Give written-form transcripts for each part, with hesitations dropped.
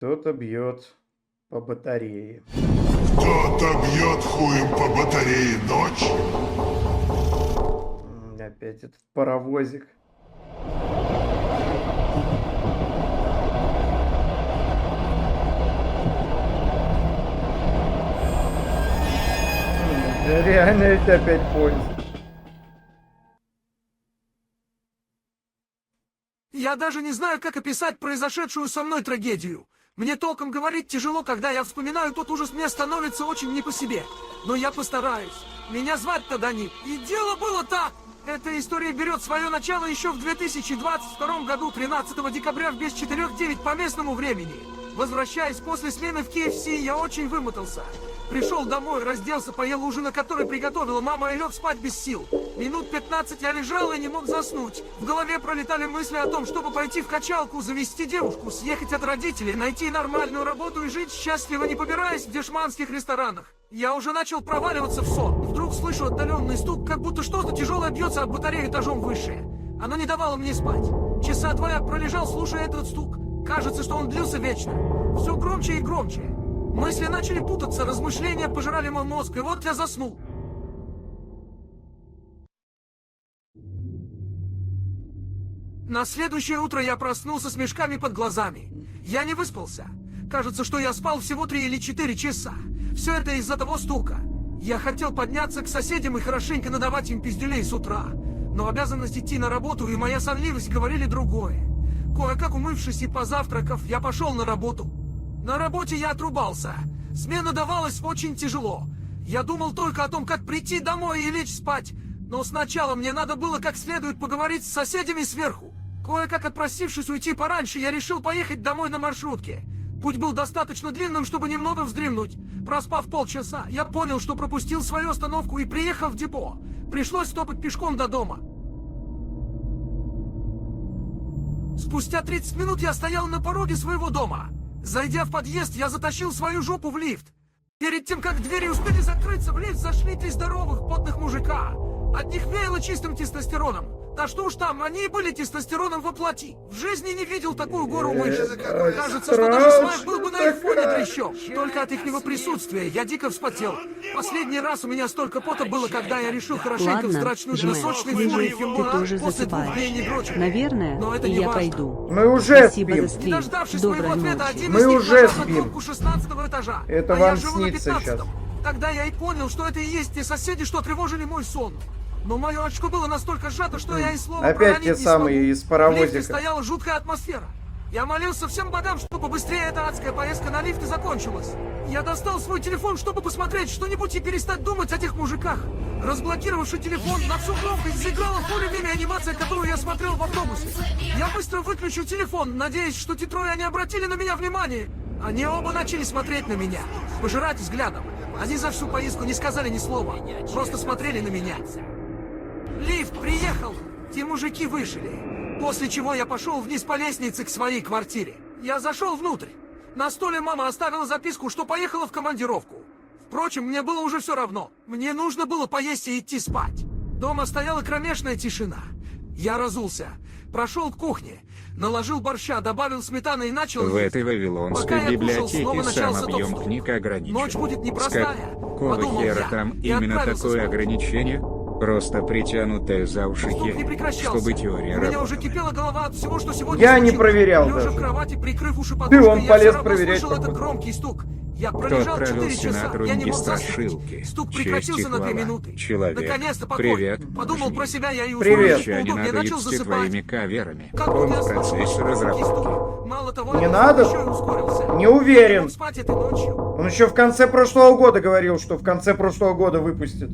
Кто-то бьет по батарее. Кто-то бьет хуем по батарее ночью. Опять этот паровозик. Да реально это опять поезд. Я даже не знаю, как описать произошедшую со мной трагедию. Мне толком говорить тяжело, когда я вспоминаю тот ужас, мне становится очень не по себе. Но я постараюсь. Меня звать-то Данил. И дело было так. Эта история берет свое начало еще в 2022 году, 13 декабря в без 4:09 по местному времени. Возвращаясь после смены в KFC, я очень вымотался. Пришел домой, разделся, поел ужин, который приготовила мама, и лег спать без сил. Минут 15 я лежал и не мог заснуть. В голове пролетали мысли о том, чтобы пойти в качалку, завести девушку, съехать от родителей, найти нормальную работу и жить счастливо, не побираясь в дешманских ресторанах. Я уже начал проваливаться в сон. Вдруг слышу отдаленный стук, как будто что-то тяжелое бьется об батарею этажом выше. Оно не давало мне спать. Часа два я пролежал, слушая этот стук. Кажется, что он длился вечно. Все громче и громче. Мысли начали путаться, размышления пожирали мой мозг, и вот я заснул. На следующее утро я проснулся с мешками под глазами. Я не выспался. Кажется, что я спал всего 3 или 4 часа. Все это из-за того стука. Я хотел подняться к соседям и хорошенько надавать им пиздюлей с утра. Но обязанность идти на работу и моя сонливость говорили другое. Кое-как умывшись и позавтракав, я пошел на работу. На работе я отрубался. Смена давалась очень тяжело. Я думал только о том, как прийти домой и лечь спать. Но сначала мне надо было как следует поговорить с соседями сверху. Кое-как отпросившись уйти пораньше, я решил поехать домой на маршрутке. Путь был достаточно длинным, чтобы немного вздремнуть. Проспав полчаса, я понял, что пропустил свою остановку и приехал в депо. Пришлось топать пешком до дома. Спустя 30 минут я стоял на пороге своего дома. Зайдя в подъезд, я затащил свою жопу в лифт. Перед тем, как двери успели закрыться, в лифт зашли 3 здоровых, потных мужика. От них веяло чистым тестостероном. Да что уж там, они и были тестостероном во плоти. В жизни не видел такую гору мышц. Кажется, что даже Смайк был бы на их фоне трещом. Только от их присутствия я дико вспотел. Последний раз у меня столько пота было, когда я решил хорошенько вздрачнуть на сочной фуре Фимбура после 2 дней недрочек. Наверное, Но это и не я важно. пойду. Мы уже Спасибо спим. за Не стрим. дождавшись Доброй моего ответа, ночи. один Мы из них уже нажал на спим. кнопку 16-го этажа. Это а я вам живу на снится 15-м. сейчас. Тогда я и понял, что это и есть те соседи, что тревожили мой сон. Но мое очко было настолько сжато, что я и слова Опять проронить те не самые смогу. из В паровозика. лифте стояла жуткая атмосфера. Я молился всем богам, чтобы побыстрее эта адская поездка на лифте закончилась. Я достал свой телефон, чтобы посмотреть что-нибудь и перестать думать о тех мужиках. Разблокировавший телефон, на всю громкость заиграла в поле время анимация, которую я смотрел в автобусе. Я быстро выключил телефон, надеясь, что те трое не обратили на меня внимания. Они оба начали смотреть на меня, пожирать взглядом. Они за всю поездку не сказали ни слова, просто смотрели на меня. Лифт приехал, те мужики вышли. После чего я пошел вниз по лестнице к своей квартире. Я зашел внутрь. На столе мама оставила записку, что поехала в командировку. Впрочем, мне было уже все равно. Мне нужно было поесть и идти спать. Дома стояла кромешная тишина. Я разулся, прошел к кухне, наложил борща, добавил сметаны и начал В есть. этой Пока вавилонской я кушал, библиотеке снова сам начался тот объем стук. книг ограничен. Ночь будет непростая, Какого подумал хера я, там и именно отправился такое спать. ограничение? Просто притянутая за уши Стук не херь, прекращался. чтобы теория У меня работала. уже кипела голова от всего, что сегодня Я не случилось. проверял Лежа даже. в кровати, прикрыв уши Ты подушкой, он я полез все равно проверять, слышал этот походу. громкий стук. Я Кто пролежал 4 отправился на часа, я не трудники мог заснуть. страшилки? Стук Честь прекратился и на 2 хвала. минуты. Человек. Наконец-то покой. Привет. Подумал Жми. про себя я и Привет. устроился Еще не поудобнее, надо начал ебсти засыпать. твоими каверами. Как Он только я в процессе слышал громкий разработки. стук, мало того, Не я надо? еще и ускорился. Не Я уверен. мог спать этой ночью. Он еще в конце прошлого года говорил, что в конце прошлого года выпустит.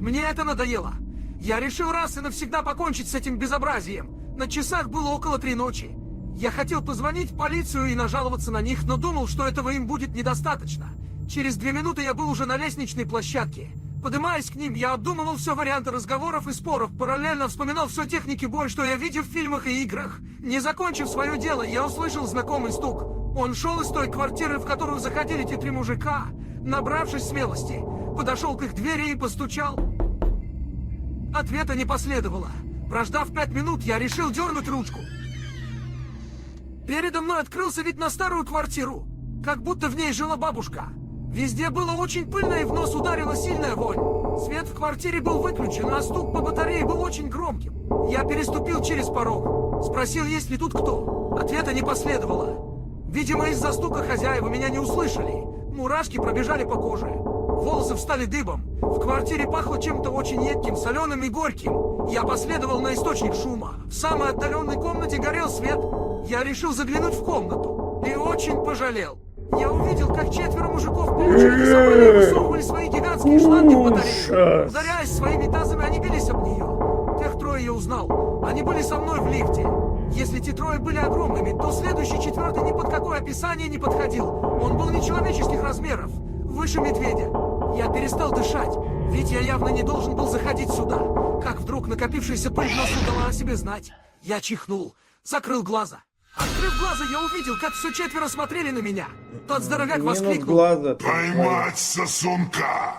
Мне это надоело. Я решил раз и навсегда покончить с этим безобразием. На часах было около 3 ночи. Я хотел позвонить в полицию и нажаловаться на них, но думал, что этого им будет недостаточно. Через 2 минуты я был уже на лестничной площадке. Поднимаясь к ним, я обдумывал все варианты разговоров и споров, параллельно вспоминал все техники боя, что я видел в фильмах и играх. Не закончив свое дело, я услышал знакомый стук. Он шел из той квартиры, в которую заходили те 3 мужика. Набравшись смелости, подошел к их двери и постучал. Ответа не последовало. Прождав 5 минут, я решил дернуть ручку. Передо мной открылся вид на старую квартиру. как будто в ней жила бабушка. Везде было очень пыльно и в нос ударила сильная вонь. Свет в квартире был выключен, а стук по батарее был очень громким. Я переступил через порог. Спросил, есть ли тут кто. Ответа не последовало. Видимо, из-за стука хозяева меня не услышали. Мурашки пробежали по коже. Волосы встали дыбом. В квартире пахло чем-то очень едким, соленым и горьким. Я последовал на источник шума. В самой отдаленной комнате горел свет. Я решил заглянуть в комнату. И очень пожалел. Я увидел, как 4 мужиков по очереди собрали и высовывали свои гигантские шланги в батарею. Ударяясь своими тазами, они бились об нее. Тех 3 я узнал. Они были со мной в лифте. Если те 3 были огромными, то следующий 4 ни под какое описание не подходил. Он был нечеловеческих размеров, выше медведя. Я перестал дышать, ведь я явно не должен был заходить сюда. Как вдруг накопившаяся пыль в носу дала о себе знать. Я чихнул, закрыл глаза. Открыв глаза, я увидел, как все 4 смотрели на меня. Тот здоровяк Минус воскликнул. глаза. Поймать сосунка!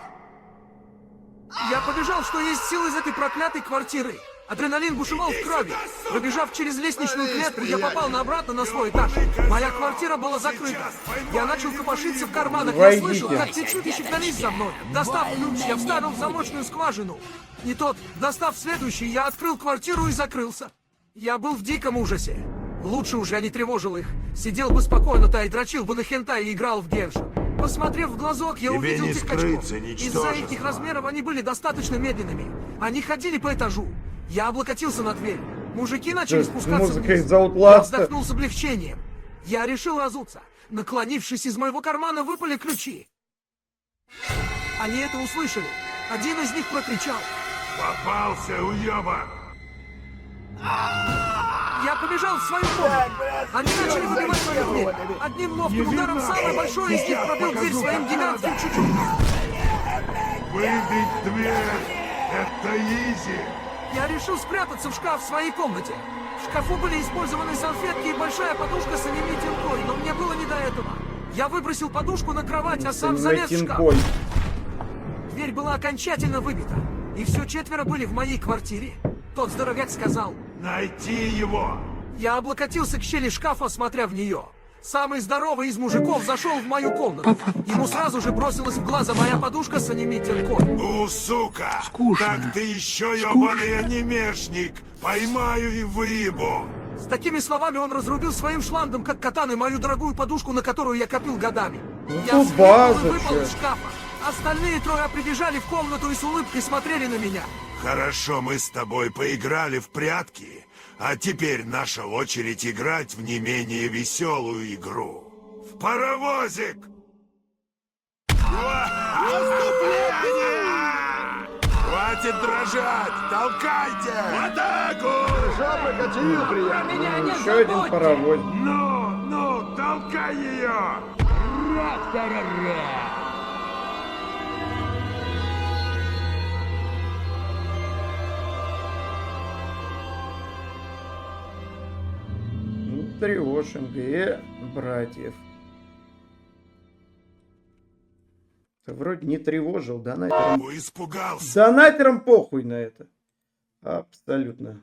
Я побежал, что есть сил из этой проклятой квартиры. Адреналин бушевал в крови. Пробежав через лестничную клетку, я попал обратно на свой этаж. Моя квартира была закрыта. Я начал копошиться в карманах. Я слышал, как те чудища гнались за мной. Достав ключ, я вставил в замочную скважину. Не тот. Достав следующий, я открыл квартиру и закрылся. Я был в диком ужасе. Лучше уж я не тревожил их. Сидел бы спокойно-то и дрочил бы на хентай и играл в геншин. Посмотрев в глазок, я увидел не тех качков. скрыться, Из-за ничтожество. этих размеров они были достаточно медленными. Они ходили по этажу. Я облокотился на дверь. Мужики начали спускаться Музыка вниз. из Я Outlast'а. вздохнул с облегчением. Я решил разуться. Наклонившись, из моего кармана выпали ключи. Они это услышали. Один из них прокричал. Попался, уёбок! Я побежал в свою комнату. Они начали выбивать мою дверь. Одним ловким ударом самый большой из них пробил дверь своим гигантским чучу. Выбить дверь! Это изи! Я решил спрятаться в шкаф в своей комнате. В шкафу были использованы салфетки и большая подушка с анимитинкой, но мне было не до этого. Я выбросил подушку на кровать, а сам залез в шкаф. Тинкой. Дверь была окончательно выбита. И все 4 были в моей квартире. Тот здоровяк сказал. Найти его! Я облокотился к щели шкафа, смотря в нее. Самый здоровый из мужиков зашел в мою комнату. Ему сразу же бросилась в глаза моя подушка с анимитинкой. Сука! Так ты еще ёбаный анимешник! Поймаю и выебу! С такими словами он разрубил своим шлангом, как катаной, мою дорогую подушку, на которую я копил годами. Я Ну, вскрикнул база, и выпал чё. из шкафа. Остальные 3 прибежали в комнату и с улыбкой смотрели на меня. Хорошо, мы с тобой поиграли в прятки, а теперь наша очередь играть в не менее веселую игру. В паровозик! Наступление! Хватит дрожать! Толкайте! В атаку! Меня не Еще один забудьте! паровоз. Ну, толкай ее! Ну, тревожим братьев. Ты вроде не тревожил, донатерам. Испугался! Донатерам похуй на это. Абсолютно.